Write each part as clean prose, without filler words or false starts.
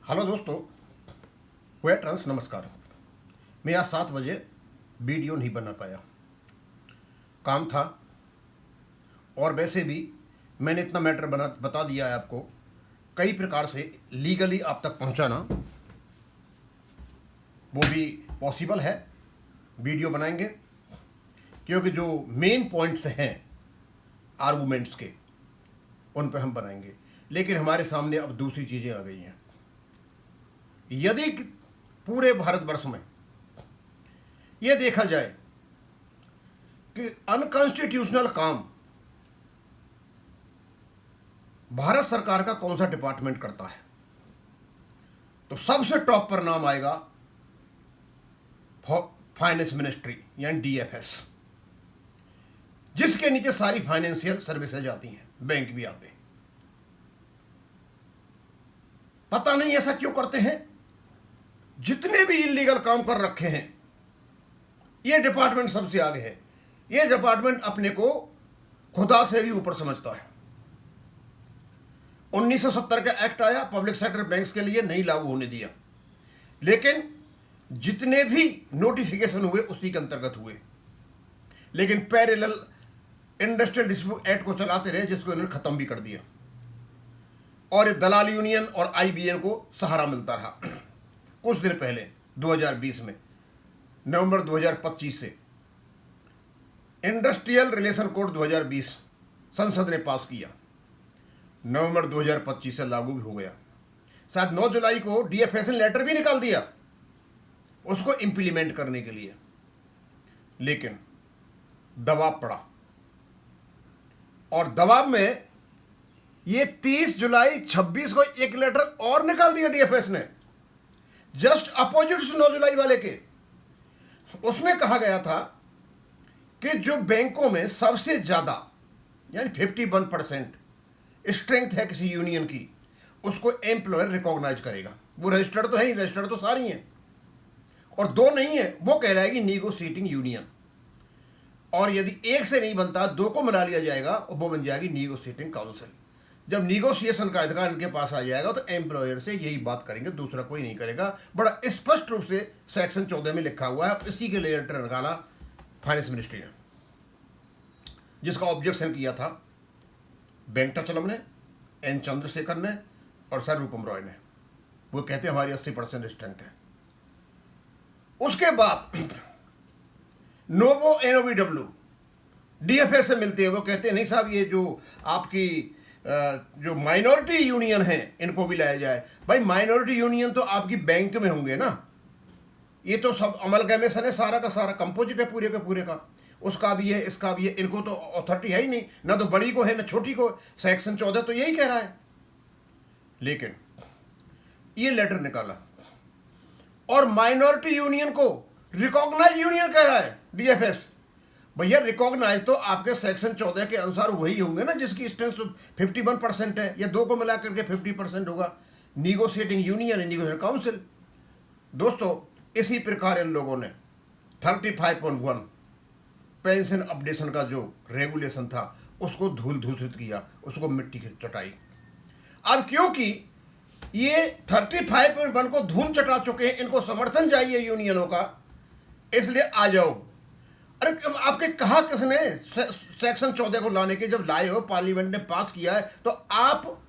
Hello दोस्तों, veterans नमस्कार। मैं आज 7 बजे वीडियो नहीं बना पाया, काम था। और वैसे भी मैंने इतना मैटर बता दिया है आपको। कई प्रकार से लीगली आप तक पहुंचाना वो भी पॉसिबल है। वीडियो बनाएंगे क्योंकि जो मेन पॉइंट्स हैं आर्गूमेंट्स के, उन पर हम बनाएंगे। लेकिन हमारे सामने अब दूसरी चीज़ें आ गई हैं। यदि पूरे भारतवर्ष में यह देखा जाए कि अनकॉन्स्टिट्यूशनल काम भारत सरकार का कौन सा डिपार्टमेंट करता है, तो सबसे टॉप पर नाम आएगा फाइनेंस मिनिस्ट्री यानी डीएफएस, जिसके नीचे सारी फाइनेंशियल सर्विसेज आती हैं, बैंक भी आते हैं। पता नहीं ऐसा क्यों करते हैं। जितने भी इलीगल काम कर रखे हैं, ये डिपार्टमेंट सबसे आगे है। ये डिपार्टमेंट अपने को खुदा से भी ऊपर समझता है। 1970 का एक्ट आया, पब्लिक सेक्टर बैंक्स के लिए नहीं लागू होने दिया, लेकिन जितने भी नोटिफिकेशन हुए उसी के अंतर्गत हुए। लेकिन पैरेलल इंडस्ट्रियल डिस्प्यूट एक्ट को चलाते रहे, जिसको इन्होंने खत्म भी कर दिया। और ये दलाल यूनियन और आईबीएन को सहारा मिलता रहा। कुछ दिन पहले 2020 में नवंबर 2025 से इंडस्ट्रियल रिलेशन कोड 2020 संसद ने पास किया। नवंबर 2025 से लागू भी हो गया। शायद 9 जुलाई को डीएफएस ने लेटर भी निकाल दिया उसको इंप्लीमेंट करने के लिए, लेकिन दबाव पड़ा। और दबाव में ये 30 जुलाई 26 को एक लेटर और निकाल दिया डीएफएस ने, जस्ट अपोजिट 9 जुलाई वाले के। उसमें कहा गया था कि जो बैंकों में सबसे ज्यादा यानी 51% स्ट्रेंथ है किसी यूनियन की, उसको एम्प्लॉयर रिकॉग्नाइज करेगा। वो रजिस्टर्ड तो है ही, रजिस्टर्ड तो सारी हैं, और 2 नहीं है, वो कहलाएगी नीगोशिएटिंग यूनियन। और यदि एक से नहीं बनता, 2 को मिला लिया जाएगा और वो बन जाएगी नीगोशिएटिंग काउंसिल। जब निगोशिएशन का अधिकार इनके पास आ जाएगा तो एम्प्लॉयर से यही बात करेंगे, दूसरा कोई नहीं करेगा। बड़ा स्पष्ट रूप से सेक्शन 14 में लिखा हुआ है। इसी के लिए लेटर निकाला फाइनेंस मिनिस्ट्री ने, जिसका ऑब्जेक्शन किया था वेंकटाचलम ने, एन चंद्रशेखर ने और सर रूपम रॉय ने। वो कहते हैं हमारी 80% स्ट्रेंथ है। उसके बाद नोवो एनओवीडब्ल्यू डीएफएस से मिलते हैं। वो कहते हैं नहीं साहब, ये जो आपकी जो माइनॉरिटी यूनियन है इनको भी लाया जाए। भाई माइनॉरिटी यूनियन तो आपकी बैंक में होंगे ना, ये तो सब अमलगमेशन है, सारा का सारा कंपोजिट है पूरे का पूरे का। उसका भी है, इसका भी है। इनको तो अथॉरिटी है ही नहीं, ना तो बड़ी को है ना छोटी को। सेक्शन 14 तो यही कह रहा है। लेकिन ये लेटर निकाला और माइनॉरिटी यूनियन को रिकॉग्नाइज यूनियन कह रहा है डीएफएस। भैया रिकॉग्नाइज तो आपके सेक्शन 14 के अनुसार वही होंगे ना जिसकी स्ट्रेंथ 51% है, या 2 को मिला करके 50% होगा। Negotiating union, negotiating council. दोस्तों, इसी प्रकार इन लोगों ने 35.1 पेंशन अपडेशन का जो रेगुलेशन था उसको धूल धूसित किया, उसको मिट्टी की चटाई। अब क्योंकि ये 35.1 को धूल चटा चुके हैं, इनको समर्थन चाहिए यूनियनों का, इसलिए आ जाओ। अरे आपके कहा किसने सेक्शन 14 को लाने के? जब लाए हो, पार्लियामेंट ने पास किया है, तो आप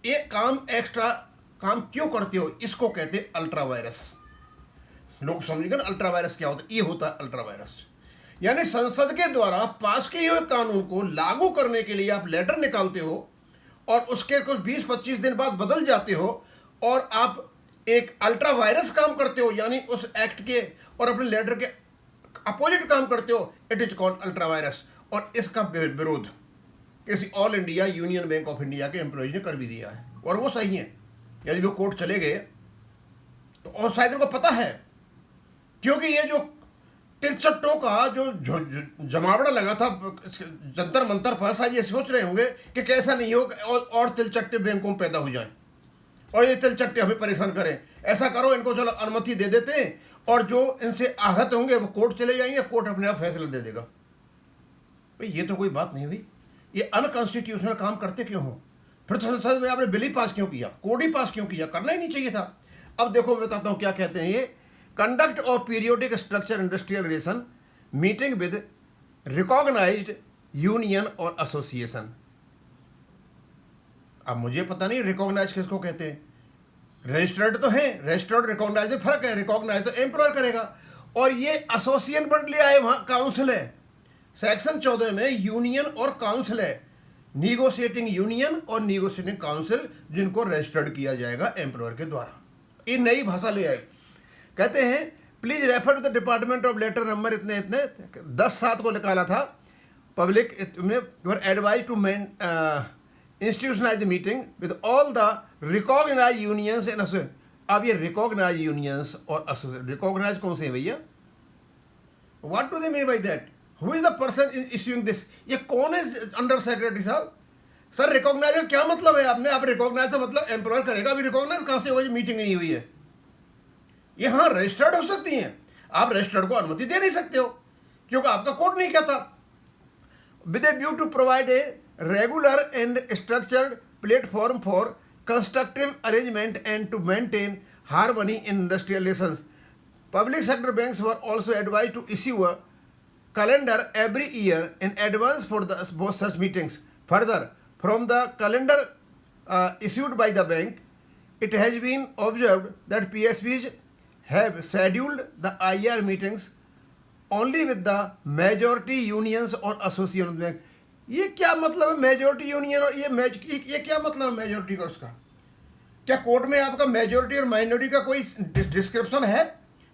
एक काम एक्स्ट्रा काम क्यों करते हो? इसको कहते हैं अल्ट्रा वायरस। लोग समझेंगे ना अल्ट्रा वायरस क्या होता है। ये होता है अल्ट्रा वायरस, यानी संसद के द्वारा पास किए हुए कानून को लागू करने के लिए आप लेटर निकालते हो और उसके कुछ 20-25 दिन बाद बदल जाते हो, और आप एक अल्ट्रा वायरस काम करते हो, यानी उस एक्ट के और अपने लेटर के अपोजिट काम करते हो। It is called ultra vires. और इसका विरोध किसी all India union bank of India के एम्प्लॉयज ने कर भी दिया है, और वो सही है। यदि वो कोर्ट चले गए तो, और शायद उनको पता है, क्योंकि ये जो तिलचट्टों का जो जमावड़ा लगा था जंतर मंतर पर, शायद ये सोच रहे होंगे कि कैसा नहीं हो और तिलचट्टे बैंकों में पैदा हो जाए और ये तिलचट्टे हमें परेशान करें। ऐसा करो, इनको चलो अनुमति दे देते हैं, और जो इनसे आहत होंगे वो कोर्ट चले जाएंगे, कोर्ट अपने आप फैसला दे देगा। भाई ये तो कोई बात नहीं हुई। ये अनकॉन्स्टिट्यूशनल काम करते क्यों हो? फिर तो संसद में आपने बिल ही पास क्यों किया, कोड ही पास क्यों किया, करना ही नहीं चाहिए था। अब देखो मैं बताता हूँ क्या कहते हैं ये, conduct of periodic structure industrial relation meeting with recognised union और एसोसिएशन। अब मुझे पता नहीं रिकॉग्नाइज किसको कहते हैं, रजिस्टर्ड तो है, रजिस्टर्ड रिकॉग्नाइज में फर्क है, रिकॉग्नाइज तो एम्प्लॉयर करेगा, और ये एसोसिएशन वर्ड लिया है, वहां काउंसिल है। सेक्शन 14 में यूनियन और काउंसिल है, निगोशिएटिंग यूनियन और निगोशिएटिंग काउंसिल, जिनको रजिस्टर्ड किया जाएगा एम्प्लॉयर के द्वारा। ये नई भाषा ले आए, कहते हैं please refer to the department of letter number इतने इतने 10/7 को निकाला था, public advise to main institutionalise the meeting with all the recognise unions and association. अब ये रिकॉग्नाइज यूनियंस और एसोसिएशन, रिकॉग्नाइज कौन से हैं भैया, what do they mean by that, who is the person issuing this, ये कौन है अंडर सेक्रेटरी साहब। सर रिकॉग्नाइज का क्या मतलब है, आपने आप रिकॉग्नाइज का मतलब एम्प्लॉयर करेगा, अभी रिकॉग्नाइज कहां से होगा, मीटिंग नहीं हुई है। ये हाँ रजिस्टर्ड हो सकती हैं, आप रजिस्टर्ड को अनुमति दे नहीं सकते हो क्योंकि आपका कोड नहीं कहता। With a view to provide a regular and structured platform for constructive arrangement and to maintain harmony in industrial relations, public sector banks were also advise to issue a calendar every year in advance for the both such meetings. Further, from the calendar issued by the bank, it has been observed that PSBs have scheduled the IR meetings only with the majority unions or association bank. ये क्या मतलब है majority union और ये क्या मतलब है majority का, उसका क्या कोर्ट में आपका मेजोरिटी और माइनॉरिटी का कोई डिस्क्रिप्शन है?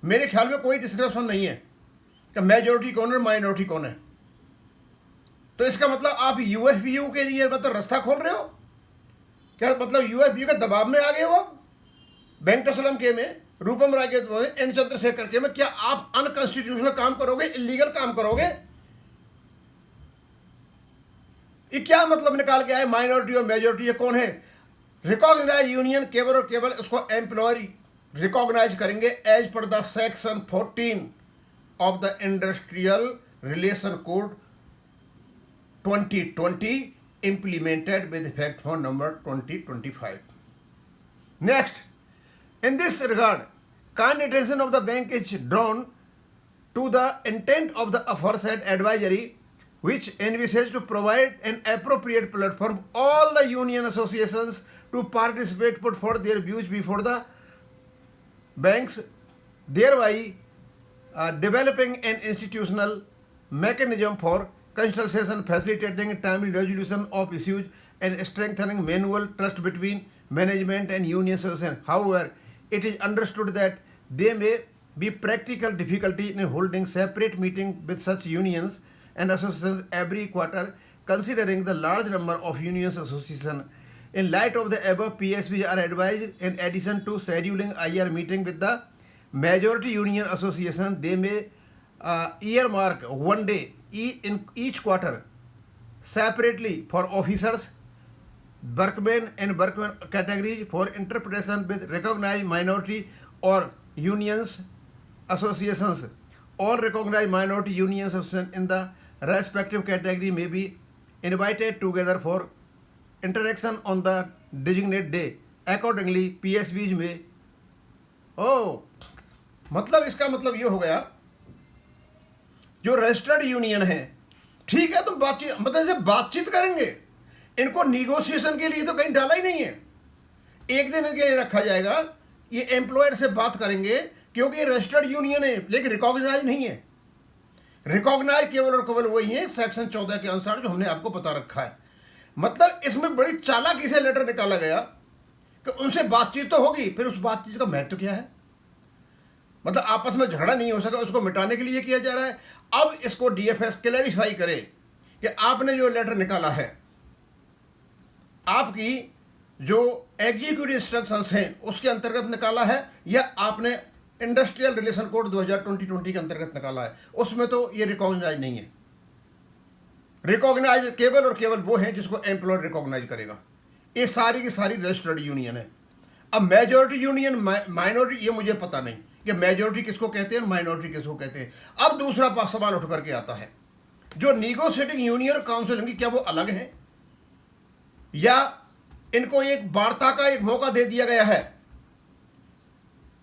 मेरे ख्याल में कोई डिस्क्रिप्शन नहीं है कि मेजोरिटी कौन है माइनॉरिटी कौन है। तो इसका मतलब आप यूएफबीयू के लिए मतलब रास्ता खोल रहे हो क्या, मतलब यूएफबीयू के दबाव में आ गए हो वेंकटेश्वरम के में, रूपम राय के एन चंद्रशेखर के में, क्या आप अनकॉन्स्टिट्यूशनल काम करोगे, इलीगल काम करोगे? ये क्या मतलब निकाल के आए माइनॉरिटी और मेजोरिटी, ये कौन है? रिकॉग्नाइज यूनियन केवल और केवल उसको एम्प्लॉयर रिकॉग्नाइज करेंगे as per the section 14 of the Industrial Relation Code 2020 implemented with effect from November 2025. Next, in this regard, kind attention of the bank is drawn to the intent of the aforesaid advisory, which envisages to provide an appropriate platform all the union associations to participate, put forth their views before the banks, thereby developing an institutional mechanism for consultation, facilitating timely resolution of issues, and strengthening mutual trust between management and union association. However, it is understood that there may be practical difficulty in holding separate meetings with such unions and associations every quarter, considering the large number of unions associations. In light of the above, PSBs are advised, in addition to scheduling IR meeting with the majority union association, they may earmark one day in each quarter separately for officers, workmen and workmen categories for interpretation with recognized minority or unions associations. All recognized minority unions associations in the respective category may be invited together for interaction on the designated day. Accordingly, PSBs may मतलब इसका मतलब ये हो गया, जो registered union है ठीक है, तो बातचीत मतलब से बातचीत करेंगे, इनको निगोशिएशन के लिए तो कहीं डाला ही नहीं है। एक दिन इनके लिए रखा जाएगा, ये एम्प्लॉयर से बात करेंगे क्योंकि ये रजिस्टर्ड यूनियन है लेकिन रिकॉग्नाइज नहीं है। रिकॉग्नाइज केवल और केवल वही है सेक्शन 14 के अनुसार जो हमने आपको बता रखा है। मतलब इसमें बड़ी चालाकी से लेटर निकाला गया कि उनसे बातचीत तो होगी, फिर उस बातचीत का महत्व क्या है, मतलब आपस में झगड़ा नहीं हो सका, उसको मिटाने के लिए किया जा रहा है। अब इसको डीएफएस क्लैरिफाई करे कि आपने जो लेटर निकाला है, आपकी जो एग्जीक्यूटिव इंस्ट्रक्शंस हैं उसके अंतर्गत निकाला है या आपने इंडस्ट्रियल रिलेशन कोड 2020 के अंतर्गत निकाला है, उसमें तो ये रिकॉग्नाइज नहीं है। रिकॉग्नाइज केवल और केवल वो है जिसको एम्प्लॉयर रिकॉग्नाइज करेगा। ये सारी की सारी रजिस्टर्ड यूनियन है। अब मेजॉरिटी यूनियन माइनॉरिटी ये मुझे पता नहीं कि मेजॉरिटी किसको कहते हैं माइनॉरिटी किसको कहते हैं। अब दूसरा सवाल उठ करके आता है, जो निगोशिएटिंग यूनियन और काउंसिल होंगी क्या वो अलग हैं या इनको एक वार्ता का एक मौका दे दिया गया है।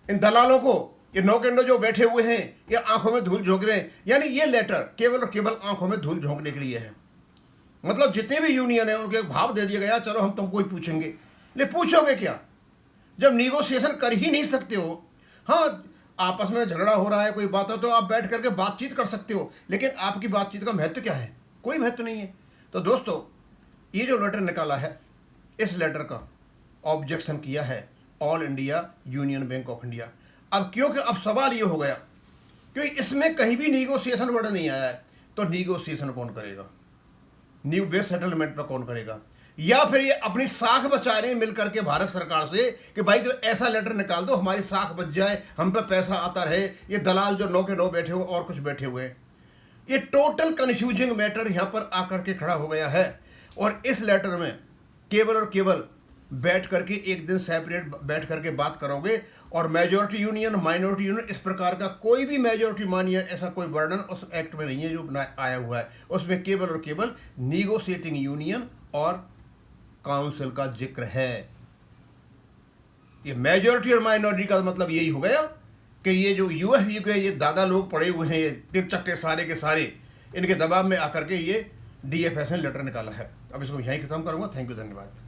इन दलालों को, ये नौकेंडो जो बैठे हुए हैं, ये आंखों में धूल झोंक रहे हैं। यानी ये लेटर केवल और केवल आंखों में धूल झोंकने के लिए है। मतलब जितने भी यूनियन है उनके भाव दे दिया गया, चलो हम तुमको ही पूछेंगे। ले पूछोगे क्या जब निगोशिएशन कर ही नहीं सकते हो? हाँ, आपस में झगड़ा हो रहा है, कोई बात हो तो आप बैठ करके बातचीत कर सकते हो, लेकिन आपकी बातचीत का महत्व क्या है? कोई महत्व नहीं है। तो दोस्तों, ये जो लेटर निकाला है, इस लेटर का ऑब्जेक्शन किया है all India union bank of India. अब क्योंकि अब सवाल ये हो गया, क्योंकि इसमें कहीं भी निगोशिएशन वर्ड नहीं आया है, तो निगोशिएशन कौन करेगा? न्यू बेस सेटलमेंट पर कौन करेगा? या फिर ये अपनी साख बचा रहे हैं मिलकर के भारत सरकार से कि भाई तो ऐसा लेटर निकाल दो हमारी साख बच जाए, हम पे पैसा आता रहे। ये दलाल जो नौ के नौ बैठे हुए और कुछ बैठे हुए हैं, ये टोटल कंफ्यूजिंग मैटर यहां पर आकर के खड़ा हो गया है। और इस लेटर में केवल और केवल बैठ करके एक दिन सेपरेट बैठ करके बात करोगे, और मेजोरिटी यूनियन, माइनॉरिटी यूनियन, इस प्रकार का कोई भी मेजोरिटी मानिए ऐसा कोई वर्णन उस एक्ट में नहीं है जो आया हुआ है। उसमें केवल और केवल निगोशिएटिंग यूनियन और काउंसिल का जिक्र है। ये मेजोरिटी और माइनॉरिटी का मतलब यही हो गया कि ये जो यूएफयू के ये दादा लोग पड़े हुए हैं, ये तिरचट्टे सारे के सारे, इनके दबाव में आकर के ये डीएफएस ने लेटर निकाला है। अब इसको यहीं खत्म करूंगा। थैंक यू, धन्यवाद।